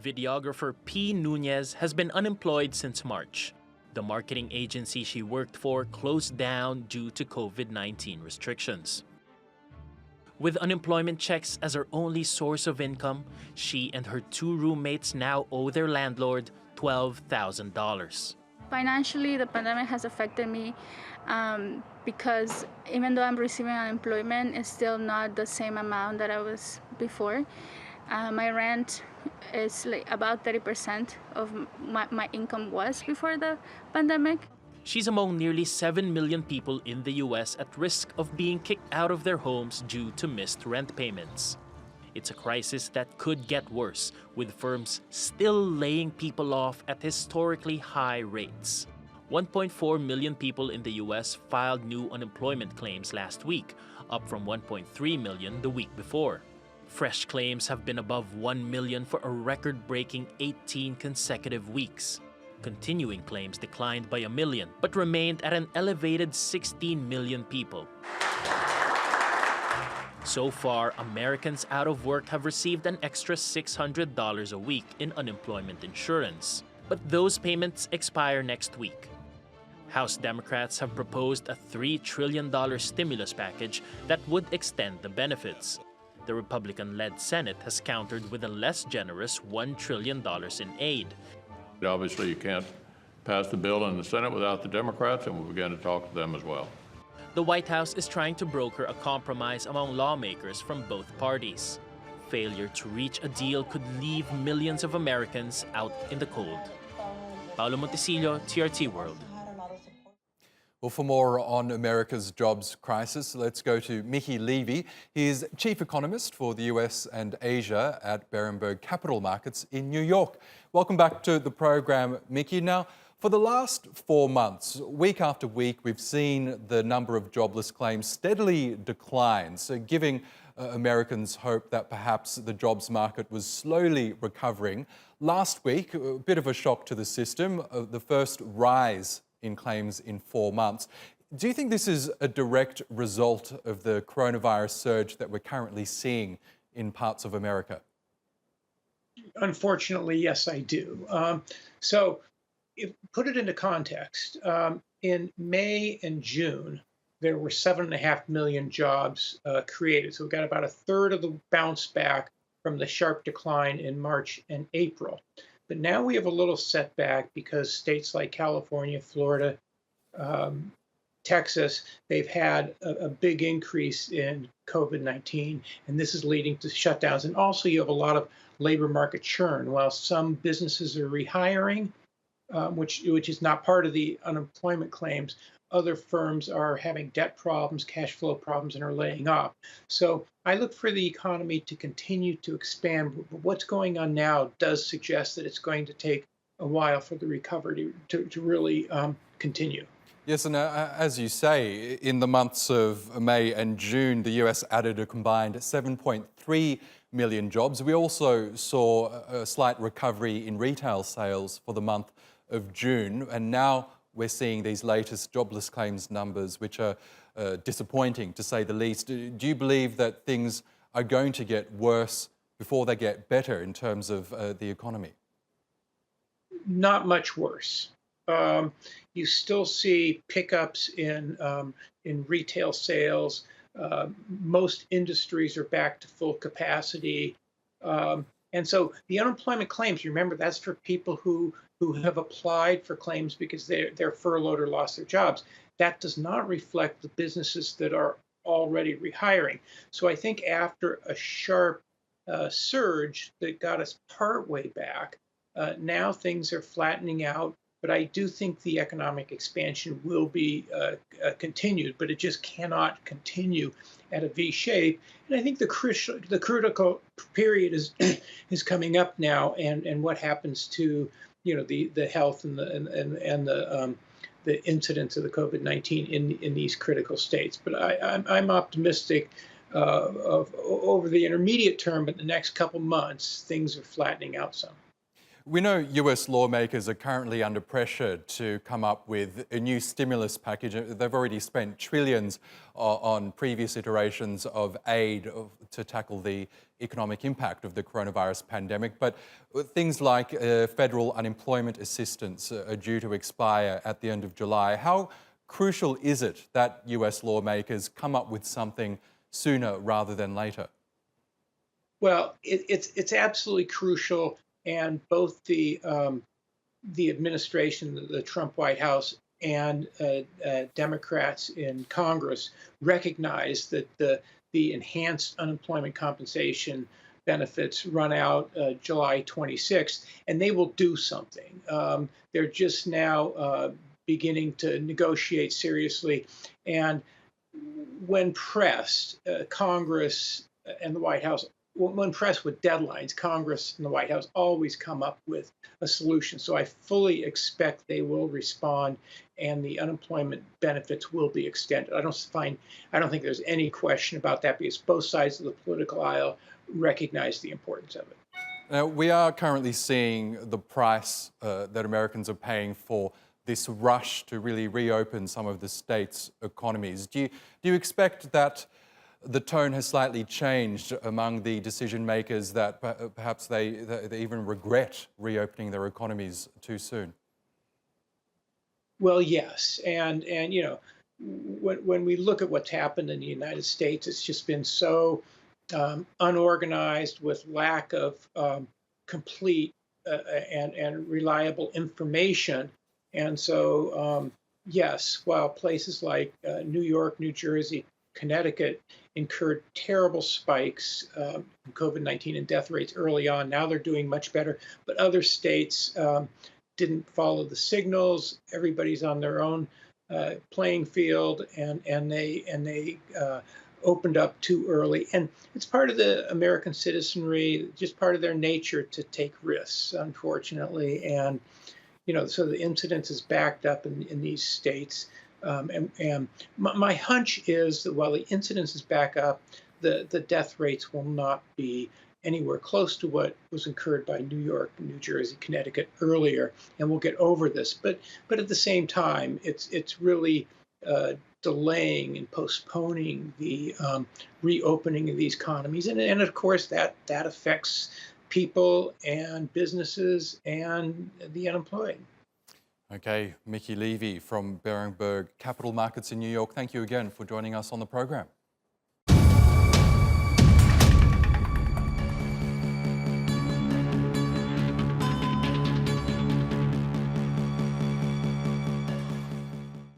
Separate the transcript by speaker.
Speaker 1: Videographer P. Nunez has been unemployed since March. The marketing agency she worked for closed down due to COVID-19 restrictions. With unemployment checks as her only source of income, she and her 2 roommates now owe their landlord $12,000.
Speaker 2: Financially, the pandemic has affected me because even though I'm receiving unemployment, it's still not the same amount that I was before. My rent is like about 30% of my income was before the pandemic.
Speaker 1: She's among nearly 7 million people in the US at risk of being kicked out of their homes due to missed rent payments. It's a crisis that could get worse, with firms still laying people off at historically high rates. 1.4 million people in the US filed new unemployment claims last week, up from 1.3 million the week before. Fresh claims have been above 1 million for a record-breaking 18 consecutive weeks. Continuing claims declined by 1 million, but remained at an elevated 16 million people. So far, Americans out of work have received an extra $600 a week in unemployment insurance. But those payments expire next week. House Democrats have proposed a $3 trillion stimulus package that would extend the benefits. The Republican-led Senate has countered with a less generous $1 trillion in aid.
Speaker 3: Obviously, you can't pass the bill in the Senate without the Democrats, and we'll begin to talk to them as well.
Speaker 1: The White House is trying to broker a compromise among lawmakers from both parties. Failure to reach a deal could leave millions of Americans out in the cold. Paolo Montecillo, TRT World.
Speaker 4: Well, for more on America's jobs crisis, let's go to Mickey Levy. He is chief economist for the US and Asia at Berenberg Capital Markets in New York. Welcome back to the program, Mickey. Now, for the last 4 months, week after week, we've seen the number of jobless claims steadily decline, so giving Americans hope that perhaps the jobs market was slowly recovering. Last week, a bit of a shock to the system, the first rise in claims in 4 months. Do you think this is a direct result of the coronavirus surge that we're currently seeing in parts of America?
Speaker 5: Unfortunately, yes, I do. So, put it into context. In May and June, there were 7.5 million jobs created. So we got about a third of the bounce back from the sharp decline in March and April. But now we have a little setback because states like California, Florida, Texas, they've had a big increase in COVID-19, and this is leading to shutdowns. And also you have a lot of labor market churn. While some businesses are rehiring, which is not part of the unemployment claims, other firms are having debt problems, cash flow problems, and are laying off. So I look for the economy to continue to expand. But what's going on now does suggest that it's going to take a while for the recovery to really continue.
Speaker 4: Yes, and as you say, in the months of May and June, the US added a combined 7.3 million jobs. We also saw a slight recovery in retail sales for the month of June, and now we're seeing these latest jobless claims numbers, which are disappointing, to say the least. Do you believe that things are going to get worse before they get better in terms of the economy?
Speaker 5: Not much worse. You still see pickups in retail sales. Most industries are back to full capacity. And so the unemployment claims, remember, that's for people who have applied for claims because they're furloughed or lost their jobs. That does not reflect the businesses that are already rehiring. So I think after a sharp surge that got us partway back, now things are flattening out. But I do think the economic expansion will be continued, but it just cannot continue at a V shape. And I think the critical period is coming up now, and what happens to the health and the incidence of the COVID-19 in these critical states. But I'm optimistic over the intermediate term, but the next couple months things are flattening out some.
Speaker 4: We know US lawmakers are currently under pressure to come up with a new stimulus package. They've already spent trillions on previous iterations of aid to tackle the economic impact of the coronavirus pandemic. But things like federal unemployment assistance are due to expire at the end of July. How crucial is it that US lawmakers come up with something sooner rather than later?
Speaker 5: Well, it's absolutely crucial, and both the administration, the Trump White House, and Democrats in Congress recognize that the enhanced unemployment compensation benefits run out July 26th, and they will do something. They're just now beginning to negotiate seriously, and when pressed, Congress and the White House, when pressed with deadlines, Congress and the White House always come up with a solution. So I fully expect they will respond, and the unemployment benefits will be extended. I don't think there's any question about that, because both sides of the political aisle recognize the importance of it.
Speaker 4: Now, we are currently seeing the price that Americans are paying for this rush to really reopen some of the states' economies. Do you expect that the tone has slightly changed among the decision makers, that perhaps they even regret reopening their economies too soon?
Speaker 5: Well, yes, and you know, when we look at what's happened in the United States, it's just been so unorganized, with lack of complete and reliable information. And so, yes, while places like New York, New Jersey, Connecticut incurred terrible spikes in COVID-19 and death rates early on, now they're doing much better. But other states didn't follow the signals. Everybody's on their own playing field, and they opened up too early. And it's part of the American citizenry, just part of their nature to take risks, unfortunately. And you know, so the incidence is backed up in these states. And my hunch is that while the incidence is back up, the death rates will not be anywhere close to what was incurred by New York, New Jersey, Connecticut earlier, and we'll get over this. But at the same time, it's really delaying and postponing the reopening of these economies, and of course that affects people and businesses and the unemployed.
Speaker 4: Okay, Mickey Levy from Berenberg Capital Markets in New York, thank you again for joining us on the program.